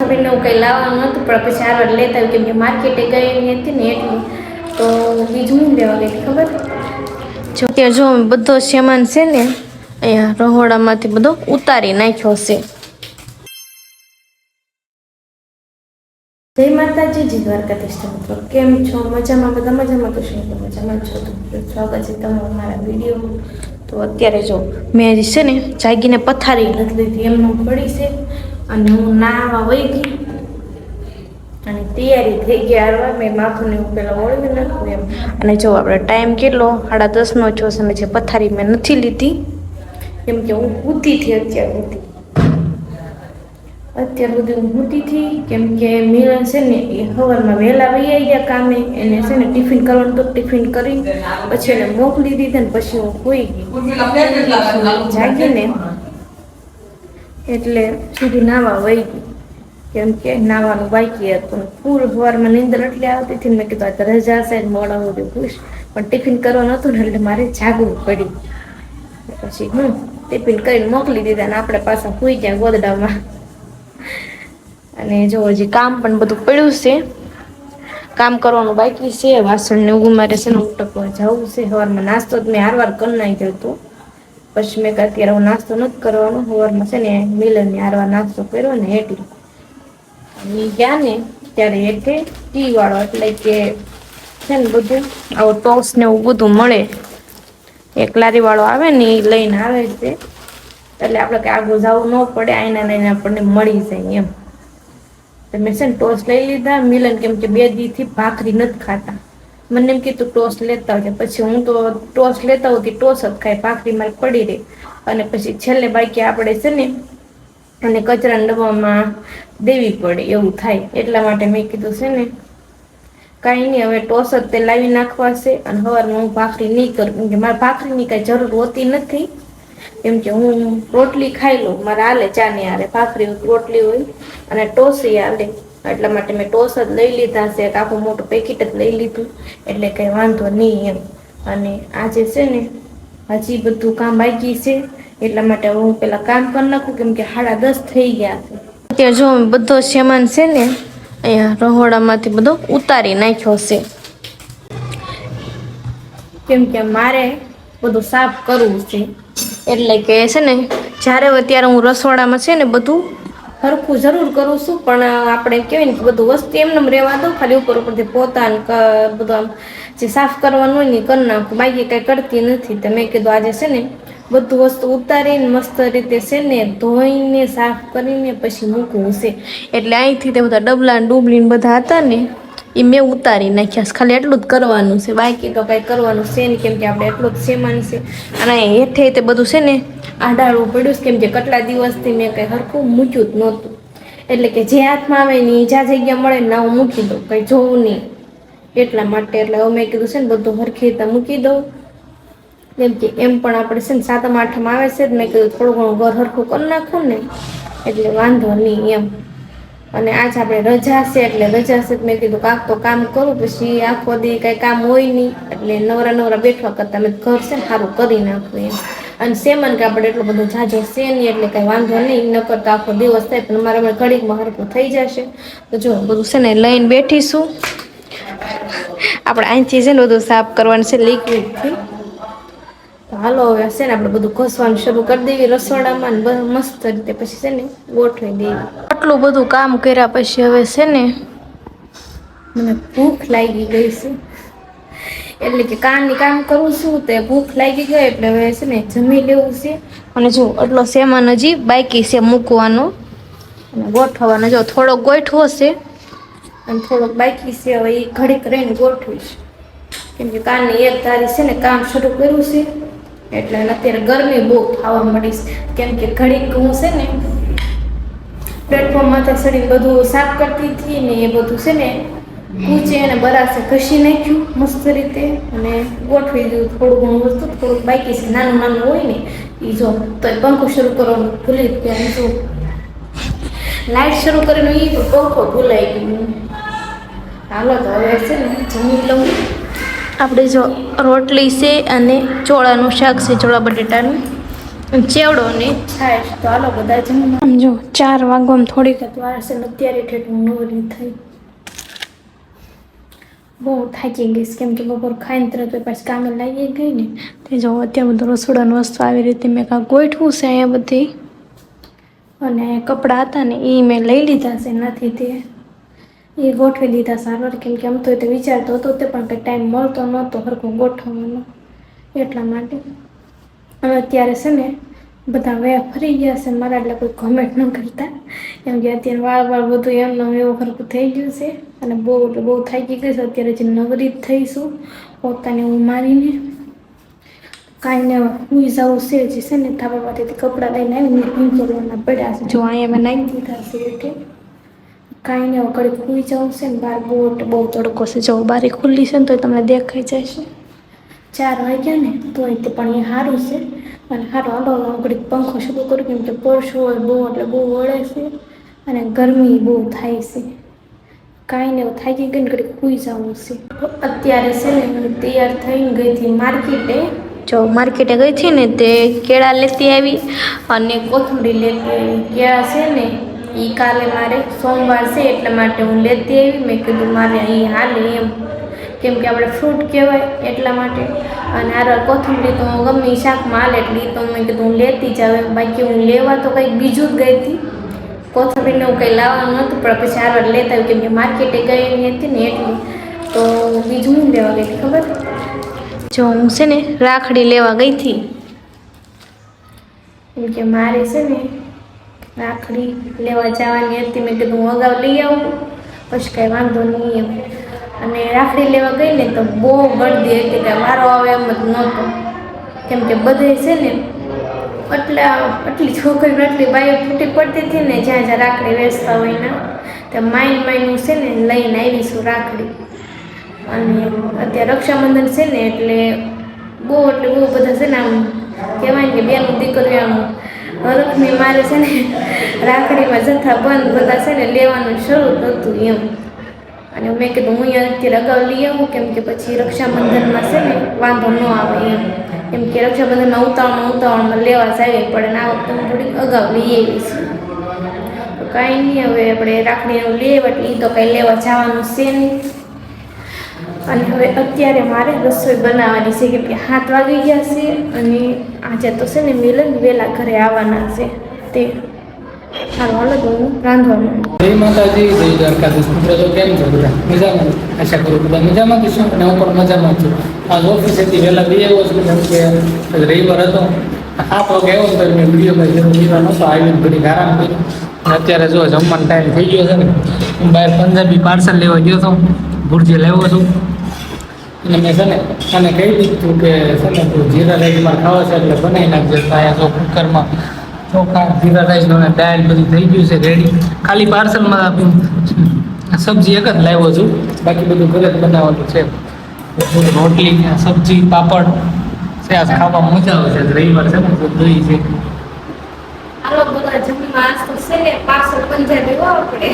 ભાઈને હું કંઈ લાવવાનું નહોતું પણ પછી આરવાર લેતા આવ્યું કેમ કે માર્કેટે ગયેલી હતી ને એટલું. તો બીજું હું લેવા ગઈ ખબર જો ત્યાં જો બધો સામાન છે ને અહીંયા રહોડામાંથી બધો ઉતારી નાખ્યો છે. જય માતાજી, જય દ્વારકાધીશ મિત્રો, કેમ છો? મજામાં? બધા મજામાં? તો શું મજામાં છો? તો સ્વાગત છે તમારું મારા વિડીયો. તો અત્યારે જો મેં હજી છે ને જાગીને પથારી નથી લીધી, એમનું પડી છે અને હું નાવા વહી ગઈ અને તૈયારી થઈ ગઈ હારવા. મેં માથું ને હું પેલા ઓળવી નાખું એમ. અને જો આપણે ટાઈમ કેટલો 10:30 છો અને જે પથારી મેં નથી લીધી કેમ કે હું ઊતી હતી અત્યાર સુધી હું ઊતી હતી કેમ કે મિલન છે ને એ સવારમાં વહેલા વહી આવી ગયા કામે. એને છે ને ટિફિન કરવાનું તો ટિફિન કરી પછી એને મોકલી દીધા ને પછી હું સૂઈ ગઈ જાગીને એટલે સુધી નાવા વહી ગઈ કેમ કે નાવાનું બાકી હતું. ફૂલ સવારમાં નીંદર એટલે આવતી હતી. મેં કીધું આ રજા છે મોડા સુધી ખુશ પણ ટિફિન કરવાનું હતું ને એટલે મારે જાગવું પડી. પછી ટિફિન કરીને મોકલી દીધા ને આપણે પાછા સૂઈ ગયા ગોદડામાં. અને જો હજી કામ પણ બધું પડ્યું છે, કામ કરવાનું બાકી છે. વાસણ ને એવું મારે છે ને ઉટકવા જવું છે. સવારમાં નાસ્તો જ મેં હારવાર કરી નાખ્યો હતો. પછી મેં અત્યારે હું નાસ્તો નથી કરવાનો. સવારમાં છે ને મિલનની હારવાર નાસ્તો કર્યો ને એટલે ગયા ને ત્યારે એટલે ટી વાળો એટલે કે છે ને બધું આવો ટોસ ને એવું બધું મળે. એક લારી વાળો આવે ને એ લઈને આવે છે એટલે આપણે કઈ આગળ જવું ન પડે, આઈના લઈને આપણને મળી જાય એમ. મેં છે ને ટોસ લઈ લીધા. મિલન કેમ કે 2 દીથી ભાખરી નથી ખાતા. મને એમ કીધું ટોસ લેતા હોય. પછી હું તો ટોસ લેતા હોતી ટોસ જ ખાય, ભાખરી મારી પડી રહી. અને પછી છેલ્લે બાકી આપણે છે ને અને કચરાના ડબ્બામાં દેવી પડે એવું થાય. એટલા માટે મેં કીધું છે ને કાંઈ નહીં, હવે ટોસ જ તે લાવી નાખવા છે. અને સવારમાં હું ભાખરી નહીં કરું કેમ કે મારે ભાખરીની કાંઈ જરૂર હોતી નથી કેમ કે હું રોટલી ખાઈ લઉં. મારે હાલે ચા ને હારે ભાખરી હોય, રોટલી હોય અને ટોસી હાલે. એટલા માટે મેં ટોસ જ લઈ લીધા છે. એક આખું મોટું પેકેટ જ લઈ લીધું એટલે કંઈ વાંધો નહીં એમ. અને આજે છે ને હજી બધું કામ બાકી છે એટલા માટે હું પેલા કામ કરી નાખું કેમ કે 10:30 થઈ ગયા છે. અત્યારે જો બધો સામાન છે ને અહીંયા રહોડામાંથી બધો ઉતારી નાખ્યો છે કેમ કે મારે બધું સાફ કરવું છે. એટલે કે છે ને જ્યારે અત્યારે હું રસોડામાં છે ને બધું સરખું જરૂર કરું છું પણ આપણે કહેવાય ને કે બધું વસ્તુ એમને રહેવા દઉં, ખાલી ઉપરથી પોતાને બધું આમ જે સાફ કરવાનું હોય ને કરી નાખું, બાકી કાંઈ કરતી નથી. તો મેં કીધું આજે છે ને બધું વસ્તુ ઉતારીને મસ્ત રીતે છે ને ધોઈને સાફ કરીને પછી મૂકવું છે. એટલે અહીંથી તે બધા ડબલા ડુબલીને બધા હતા ને એ મેં ઉતારી નાખ્યા. ખાલી એટલું જ કરવાનું છે, બાકી તો કાંઈ કરવાનું છે નહીં કેમ કે આપણે એટલું જ સામાન છે. અને હેઠે તે બધું છે ને આડાડવું પડ્યું છે કેમ કે કેટલા દિવસથી મેં કંઈ હરખું મૂક્યું જ નહોતું. એટલે કે જે હાથમાં આવે ને જ્યાં જગ્યા મળે ને હું મૂકી દઉં, કંઈ જોવું નહીં એટલા માટે. એટલે હવે મેં કીધું છે ને બધું હરખી રીતે મૂકી દઉં કેમ કે એમ પણ આપણે છે ને 7મ 8મ આવે છે જ. મેં કીધું થોડું ઘણું ઘર હરખું કરી નાખું ને એટલે વાંધો નહીં એમ. અને આજ આપણે રજા છે એટલે રજા છે મેં કીધું કાંક તો કામ કરું, પછી આખો દી કાંઈ કામ હોય નહીં એટલે નવરા બેઠવા કરતાં મેં ઘર છે ને સારું કરી નાખું એમ. અને સેમન કે આપણે એટલો બધો જાજો છે નહીં એટલે કાંઈ વાંધો નહીં, ન કરતા આખો દિવસ થાય પણ મારે ઘડીકમાં હરખું થઈ જશે. તો જો બધું છે ને લઈને બેઠીશું. આપણે અહીંથી છે ને બધું સાફ કરવાનું છે લિક્વિડથી. તો હાલો હવે છે ને આપણે બધું ઘસવાનું શરૂ કરી દેવી રસોડામાં ને મસ્ત રીતે પછી છે ને ગોઠવી દેવી. આટલું બધું કામ કર્યા પછી હવે છે ને મને ભૂખ લાગી ગઈ છે. એટલે કે કામની કામ કરું છું તે ભૂખ લાગી ગઈ એટલે હવે છે ને જમી લેવું છે. અને જો આટલો સામાન હજી બાકી છે મૂકવાનો અને ગોઠવવાનો. જો થોડોક ગોઠવો છે અને થોડોક બાકી છે, હવે એ ઘડીક રહીને ગોઠવીશ કેમ કે કાલની એક ધારી છે ને કામ શરૂ કર્યું છે એટલે અત્યારે ગરમી બહુ થવા મળી છે કેમ કે ઘડીક હું છે ને પ્લેટફોર્મ માથે ચડીને બધું સાફ કરતી હતી ને એ બધું છે ને કૂચે અને બરાસે ઘસી નાખ્યું મસ્ત રીતે અને ગોઠવી દીધું. થોડું ઘણું વસ્તુ થોડુંક બાકી છે, નાનું નાનું હોય ને એ જો તો પંખો શરૂ કરવાનું ભૂલી ગયા. જો લાઇટ શરૂ કરીને એ પંખો ભૂલાઈ ગયું. હાલો તો હવે છે ને જમી લઉં. આપણે જો રોટલી છે અને ચોળાનું શાક છે, ચોળા બટેટાનું. ચેવડો ને છાશ. તો હાલો બધા જમવા. આમ જો 4 વાગવામાં થોડીક જ વાર છે ને અત્યારે ઠેઠ હું નવરી થઈ. બહુ થાકી ગઈશ કેમ કે બપોર ખાઈને તરત પાછી કામે લાગી ગઈ ને તે જો અત્યારે બધું રસોડાની વસ્તુ આવી રીતે મેં કાંઈ ગોઠવું છે અહીંયા બધી. અને કપડાં હતા ને એ મેં લઈ લીધા છે નથી તે એ ગોઠવી દીધા સારવાર કેમ કે આમ તો વિચારતો હતો તે પણ કંઈ ટાઈમ મળતો નહોતો સરખું ગોઠવવાનો એટલા માટે. અને અત્યારે છે ને બધા વયા ફરી ગયા છે મારા એટલે કોઈ કમેન્ટ ન કરતા એમ કે અત્યારે વાળ બધું એમનું એવું ખરખું થઈ ગયું છે અને બહુ થાકી ગઈ છે અત્યારે જે નવરી થઈશું પોતાને હું મારીને કાંઈ ને હુઈ જવું છે જે છે ને ધાબામાંથી કપડાં લઈને આવીને ભીંજોળવાના પડ્યા છે જો અહીંયા મેં નાખી દીધા છે એટલે કાંઈ ને કડીક હુઈ જવું છે ને બહાર બહુ તડકો છે જો બારી ખુલ્લી છે ને તો તમને દેખાઈ જશે 4 વાગ્યા ને તોય તે પણ એ સારું છે અને સારું હાલો ઘડીક પંખો શરૂ કરું કેમ કે પરસો હોય બહુ એટલે બહુ વળે છે અને ગરમી બહુ થાય છે કાંઈ ને થાકી ગઈ ને ઘડીક સૂઈ જવું છે. અત્યારે છે ને હું તૈયાર થઈને ગઈ હતી માર્કેટે. જો માર્કેટે ગઈ હતી ને તે કેળા લેતી આવી અને કોથમરી લેતી આવી. કેળા છે ને એ કાલે મારે સોમવાર છે એટલા માટે હું લેતી આવી. મેં કીધું મારે અહીં હાલે એમ કેમ કે આપણે ફ્રૂટ કહેવાય એટલા માટે. અને આ કોથમરી તો ગમે શાકમાં હાલે એટલે તો મેં કીધું હું લેતી જ આવે. બાકી હું લેવા તો કંઈક બીજું જ ગઈ હતી કોથમરીને હું કંઈ લાવવાનું નહોતું પણ પછી હારવાર લેતા આવ્યું કેમ કે માર્કેટે ગઈ હતી ને એટલે તો બીજું હું લેવા ગઈ હતી ખબર જો હું છે ને રાખડી લેવા ગઈ હતી કેમ કે મારે છે ને રાખડી લેવા જવાની હતી. મેં કીધું હું અગાઉ લઈ આવું પછી કાંઈ વાંધો નહીં એમ. અને રાખડી લેવા ગઈ ને તો બહુ ગળદી હતી કે વારો આવે એમ જ નહોતો કેમ કે બધે છે ને આટલી છોકરીઓ આટલી બાઈઓ ફૂટી પડતી હતી ને જ્યાં જ્યાં રાખડી વેચતા હોય ને તો માઇન્ડ છે ને લઈને આવીશું રાખડી. અને અત્યારે રક્ષાબંધન છે ને એટલે બહુ બધા છે ને આમ કહેવાય કે બેનું દીકરીઓ આમ હરખની મારે છે ને રાખડીમાં જથ્થા બંધ બધા છે ને લેવાનું શરૂ થતું એમ. અને મેં કીધું હું અત્યારે અગાઉ લઈ આવું કેમ કે પછી રક્ષાબંધનમાં છે ને વાંધો ન આવે એમ. કેમ કે રક્ષાબંધનના ઉતાવળમાં લેવા જવી પડે ને આ વખતે હું થોડીક અગાઉ લઈ આવીશ. તો કાંઈ નહીં હવે આપણે રાખડીનું લઈએ એટલે એ તો કાંઈ લેવા જવાનું છે નહીં. અને હવે અત્યારે મારે રસોઈ બનાવવાની છે કેમ કે 7 વાગી ગયા છે અને આજે તો છે ને મિલન વહેલા ઘરે આવવાના છે તે સારું હાલો તો હું રાંધવાનું. જય માતાજી, જય દ્વારકાધીશ. મિત્રો તો કેમ છો બધા? મજામાં? આશા કરું બધા મજામાં છું અને હું પણ મજામાં છું. આજ ઓફિસેથી વહેલા બે આવ્યો છું કેમ કે રવિવાર હતો 7 વાગે આવ્યો તો મેં વિડીયો જરૂર લીધા નહોતો આવીને ઘડી આરામ કર્યો. અત્યારે જો જમવાનો ટાઈમ થઈ ગયો છે ને હું બહાર પંજાબી પાર્સલ લેવા ગયો હતો ભુરજી લાવ્યો છું અને મેં છે ને અને કહી દીધું કે છે ને તું જીરા રાઈસમાં ખાવા છે એટલે બનાવી નાખજે. અહીંયા જો કુકરમાં ચોખા જીરા રાઈસ અને દાળ બધું થઈ ગયું છે રેડી. ખાલી પાર્સલમાં સબ્જી એક જ લાવ્યો છું બાકી બધું ઘરે જ બનાવવાનું છે. રોટલી સબ્જી પાપડ છે આજ ખાવા મજા આવે છે. રવિવાર છે ને તો દહીં છે. હાલો બધા જમવા આજ તો છે ને પાર્સલ પંજાબી આપણે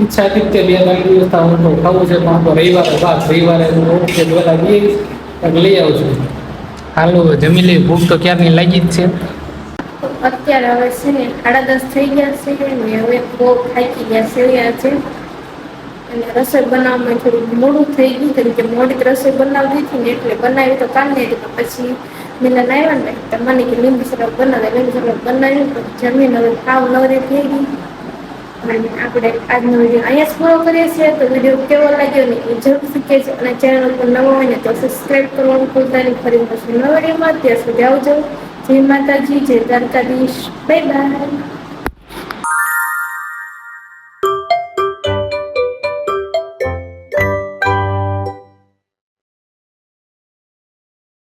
ઈચ્છા હતી કે 2-3 દિવસ હું તો ખાવું છે પણ તો રવિવારે હું ઓકે વહેલા લઈ આવું છું. હાલો જમી લઈ, ભૂખ તો ક્યારની લાગી જ છે. અત્યારે હવે છે ને 10:30 થઈ ગયા છે ને હવે બહુ થાકી ગયા છે અને રસોઈ બનાવવામાં થોડું મોડું થઈ ગયું કેમ કે મોડી રસોઈ બનાવતી હતી ને એટલે બનાવી તો કામ નહીં હતી પછી મિલન આવ્યા ને તો મને કે લીંબુ શરબત બનાવ્યું પછી જમીન હવે ખાવ નવરી થઈ ગઈ. અને આપણે આજનો વિડીયો અહીંયા જ પૂરો કરીએ છીએ. તો વિડીયો કેવો લાગ્યો ને એ જરૂરથી કહેજો અને ચેનલ ઉપર નવો હોય ને તો સબસ્ક્રાઈબ કરવાનું ભૂલતા નહીં. ફરી પછી નવા વિડીયોમાં ત્યાં સુધી આવજો. જય માતાજી, જય દ્વારકાધીશ, બાય બાય.